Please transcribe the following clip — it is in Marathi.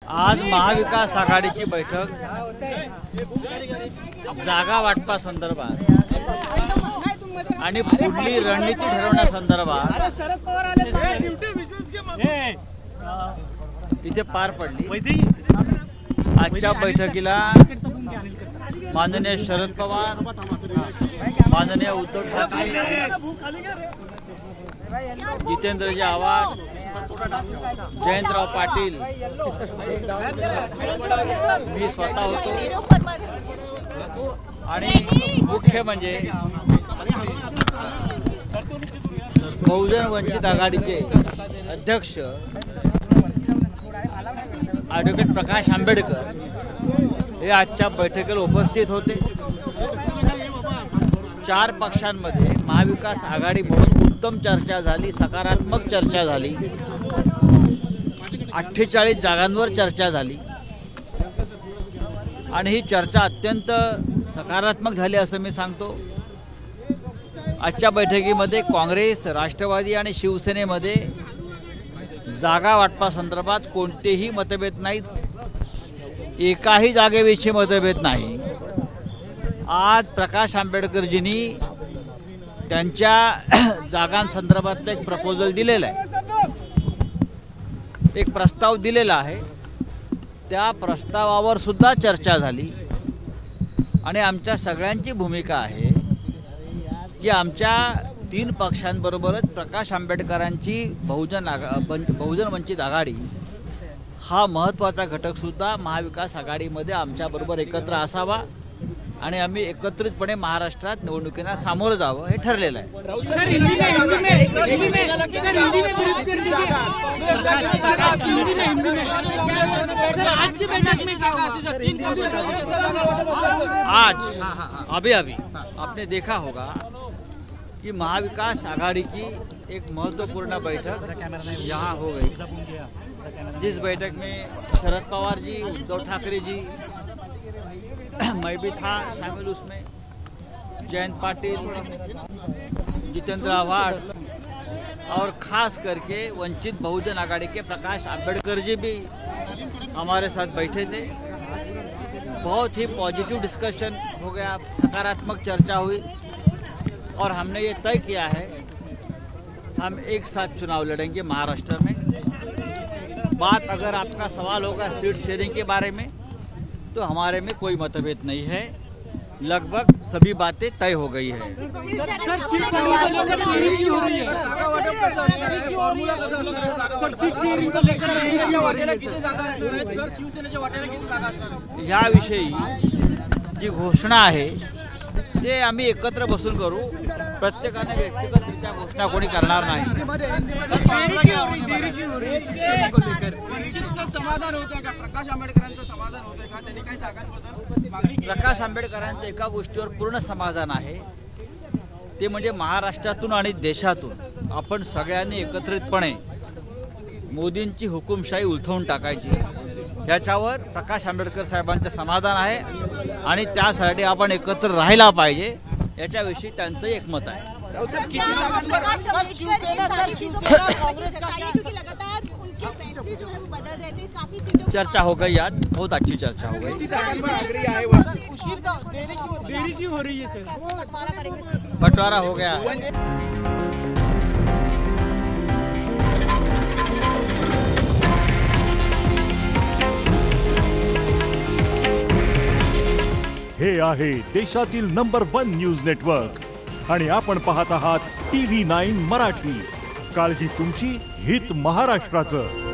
आज महाविकास आघाडीची बैठक जागा वाटपा संदर्भात आणि पुढली रणनीती ठरवण्यासंदर्भात इथे पार पडली। आजच्या बैठकीला माननीय शरद पवार, माननीय उद्धव ठाकरे, जितेंद्रजी आव्हाड, जयंतराव पाटील, मी स्वतः होतो आणि मुख्य म्हणजे बहुजन वंचित आघाडीचे अध्यक्ष ॲडव्होकेट प्रकाश आंबेडकर हे आजच्या बैठकीला उपस्थित होते। 4 पक्षांमध्ये महाविकास आघाडी म्हणून उत्तम चर्चा झाली, सकारात्मक चर्चा झाली, 48 जागांवर चर्चा झाली आणि ही चर्चा अत्यंत सकारात्मक झाली असं मी सांगतो। आजच्या बैठकीमध्ये काँग्रेस, राष्ट्रवादी आणि शिवसेनेमध्ये जागा वाटपा संदर्भात कोणतेही मतभेद नाहीत, एकाही जागेविषयी मतभेद नाही। आज प्रकाश आंबेडकरजींनी त्यांच्या जागांसंदर्भातलं एक प्रपोजल दिलेलं आहे, एक प्रस्ताव दिलेला आहे, त्या प्रस्तावावर सुद्धा चर्चा झाली आणि आमच्या सगळ्यांची भूमिका आहे की आमच्या 3 पक्षांबरोबरच प्रकाश आंबेडकरांची बहुजन वंचित आघाडी हा महत्त्वाचा घटकसुद्धा महाविकास आघाडीमध्ये आमच्याबरोबर एकत्र असावा आणि आम्ही एकत्रितपणे महाराष्ट्रात निवडणुकीला सामोरं जावं हे ठरलेलं आहे। आज अभी आपने देखा होगा कि महाविकास आघाड़ी की एक महत्वपूर्ण बैठक यहाँ हो गई, जिस बैठक में शरद पवार जी, उद्धव ठाकरे जी, मैं भी था शामिल उसमें, जयंत पाटिल, जितेंद्र आव्हाड और खास करके वंचित बहुजन आघाड़ी के प्रकाश आंबेडकर जी भी हमारे साथ बैठे थे। बहुत ही पॉजिटिव डिस्कशन हो गया, सकारात्मक चर्चा हुई और हमने ये तय किया है हम एक साथ चुनाव लड़ेंगे महाराष्ट्र में। बात अगर आपका सवाल होगा सीट शेयरिंग के बारे में तो हमारे में कोई मतभेद नहीं है, लगभग सभी बातें तय हो गई है। याविषयी जी घोषणा आहे ते आम्ही एकत्र बसून करू, प्रत्येकाने व्यक्तिगतरित्या घोषणा कोणी करणार नाही। प्रकाश आंबेडकरांचं एका गोष्टीवर पूर्ण समाधान आहे, ते म्हणजे महाराष्ट्रातून आणि देशातून आपण सगळ्यांनी एकत्रितपणे मोदींची हुकुमशाही उलथवून टाकायची, याच्यावर प्रकाश आंबेडकर साहेबांचं समाधान आहे आणि त्यासाठी आपण एकत्र राहायला पाहिजे याच्याविषयी त्यांचं एकमत आहे। चर्चा हो गई, आज बहुत अच्छी चर्चा हो गई। बंटवारा हो गया है। हे आहे देशातील नंबर 1 न्यूज नेटवर्क आणि आपण पाहत आहात TV9 मराठी। काळजी तुमची, हित महाराष्ट्राचं।